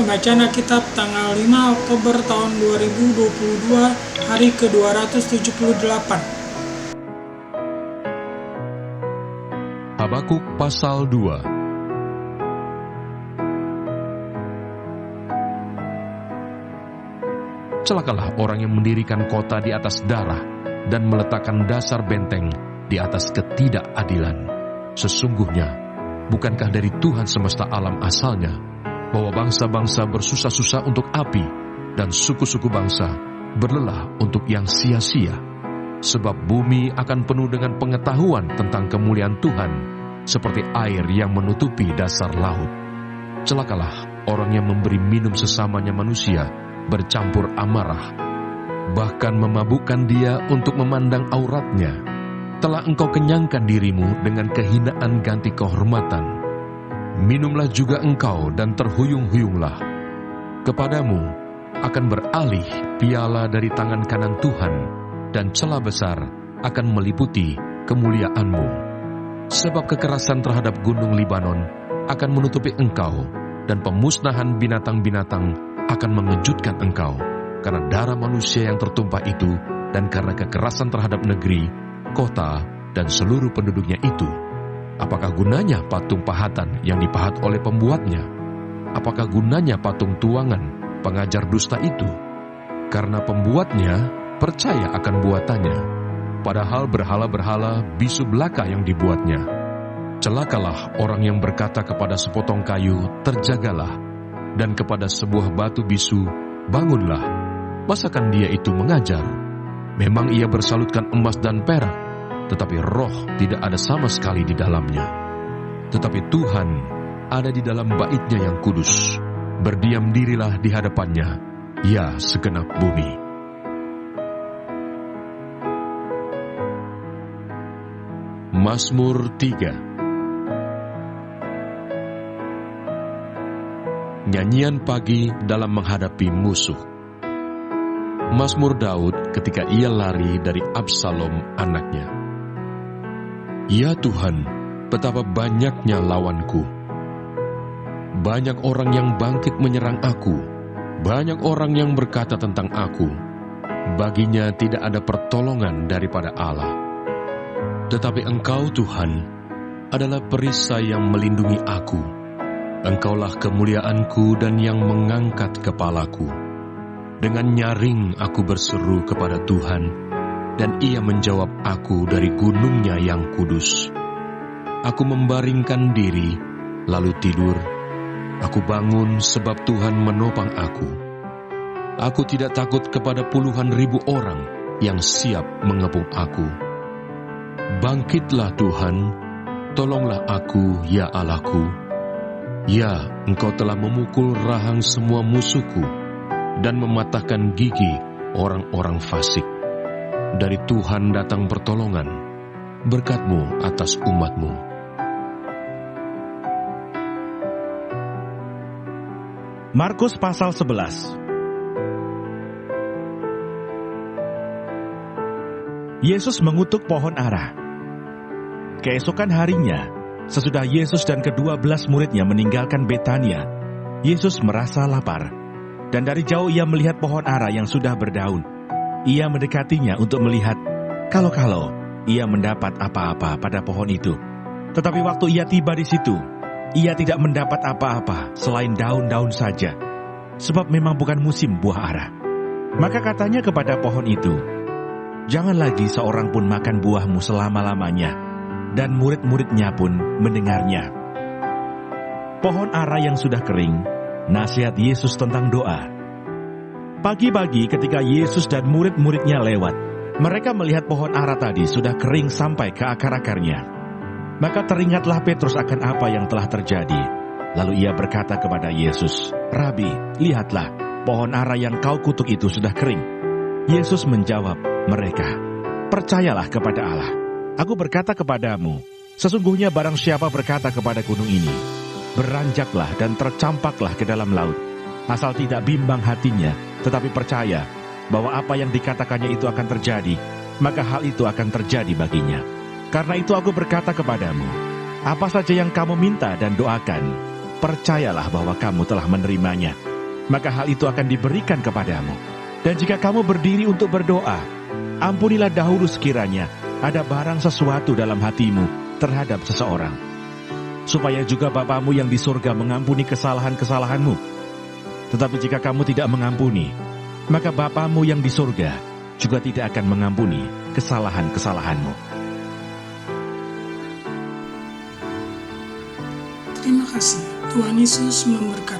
Pembacaan Alkitab tanggal 5 Oktober tahun 2022, hari ke-278. Habakuk pasal 2. Celakalah orang yang mendirikan kota di atas darah dan meletakkan dasar benteng di atas ketidakadilan. Sesungguhnya, bukankah dari Tuhan semesta alam asalnya, bahwa bangsa-bangsa bersusah-susah untuk api, dan suku-suku bangsa berlelah untuk yang sia-sia? Sebab bumi akan penuh dengan pengetahuan tentang kemuliaan Tuhan, seperti air yang menutupi dasar laut. Celakalah orang yang memberi minum sesamanya manusia, bercampur amarah, bahkan memabukkan dia untuk memandang auratnya. Telah engkau kenyangkan dirimu dengan kehinaan ganti kehormatan. Minumlah juga engkau dan terhuyung-huyunglah. Kepadamu akan beralih piala dari tangan kanan Tuhan, dan celah besar akan meliputi kemuliaanmu. Sebab kekerasan terhadap gunung Libanon akan menutupi engkau, dan pemusnahan binatang-binatang akan mengejutkan engkau, karena darah manusia yang tertumpah itu, dan karena kekerasan terhadap negeri, kota, dan seluruh penduduknya itu. Apakah gunanya patung pahatan yang dipahat oleh pembuatnya? Apakah gunanya patung tuangan pengajar dusta itu? Karena pembuatnya percaya akan buatannya, padahal berhala-berhala bisu belaka yang dibuatnya. Celakalah orang yang berkata kepada sepotong kayu, terjagalah, dan kepada sebuah batu bisu, bangunlah. Masakan dia itu mengajar? Memang ia bersalutkan emas dan perak, tetapi roh tidak ada sama sekali di dalamnya. Tetapi Tuhan ada di dalam bait-Nya yang kudus. Berdiam dirilah di hadapannya, ya segenap bumi. Mazmur 3. Nyanyian pagi dalam menghadapi musuh. Mazmur Daud ketika ia lari dari Absalom anaknya. Ya Tuhan, betapa banyaknya lawanku. Banyak orang yang bangkit menyerang aku. Banyak orang yang berkata tentang aku, baginya tidak ada pertolongan daripada Allah. Tetapi Engkau Tuhan adalah perisai yang melindungi aku. Engkaulah kemuliaanku dan yang mengangkat kepalaku. Dengan nyaring aku berseru kepada Tuhan, dan Ia menjawab aku dari gunung-Nya yang kudus. Aku membaringkan diri, lalu tidur. Aku bangun sebab Tuhan menopang aku. Aku tidak takut kepada puluhan ribu orang yang siap mengepung aku. Bangkitlah Tuhan, tolonglah aku, ya Allahku. Ya, Engkau telah memukul rahang semua musuhku, dan mematahkan gigi orang-orang fasik. Dari Tuhan datang pertolongan, berkat-Mu atas umat-Mu. Markus pasal 11. Yesus mengutuk pohon ara. Keesokan harinya, sesudah Yesus dan ke-12 muridnya meninggalkan Betania, Yesus merasa lapar, dan dari jauh Ia melihat pohon ara yang sudah berdaun. Ia mendekatinya untuk melihat kalau-kalau Ia mendapat apa-apa pada pohon itu. Tetapi waktu Ia tiba di situ, Ia tidak mendapat apa-apa selain daun-daun saja, sebab memang bukan musim buah ara. Maka katanya kepada pohon itu, jangan lagi seorang pun makan buahmu selama-lamanya. Dan murid-muridnya pun mendengarnya. Pohon ara yang sudah kering, nasihat Yesus tentang doa. Pagi-pagi ketika Yesus dan murid-muridnya lewat, mereka melihat pohon ara tadi sudah kering sampai ke akar-akarnya. Maka teringatlah Petrus akan apa yang telah terjadi. Lalu ia berkata kepada Yesus, Rabi, lihatlah, pohon ara yang kau kutuk itu sudah kering. Yesus menjawab mereka, percayalah kepada Allah. Aku berkata kepadamu, sesungguhnya barang siapa berkata kepada gunung ini, beranjaklah dan tercampaklah ke dalam laut, asal tidak bimbang hatinya, tetapi percaya bahwa apa yang dikatakannya itu akan terjadi, maka hal itu akan terjadi baginya. Karena itu aku berkata kepadamu, apa saja yang kamu minta dan doakan, percayalah bahwa kamu telah menerimanya, maka hal itu akan diberikan kepadamu. Dan jika kamu berdiri untuk berdoa, ampunilah dahulu sekiranya ada barang sesuatu dalam hatimu terhadap seseorang, supaya juga Bapamu yang di surga mengampuni kesalahan-kesalahanmu. Tetapi jika kamu tidak mengampuni, maka Bapamu yang di surga juga tidak akan mengampuni kesalahan-kesalahanmu. Terima kasih. Tuhan Yesus memberkati.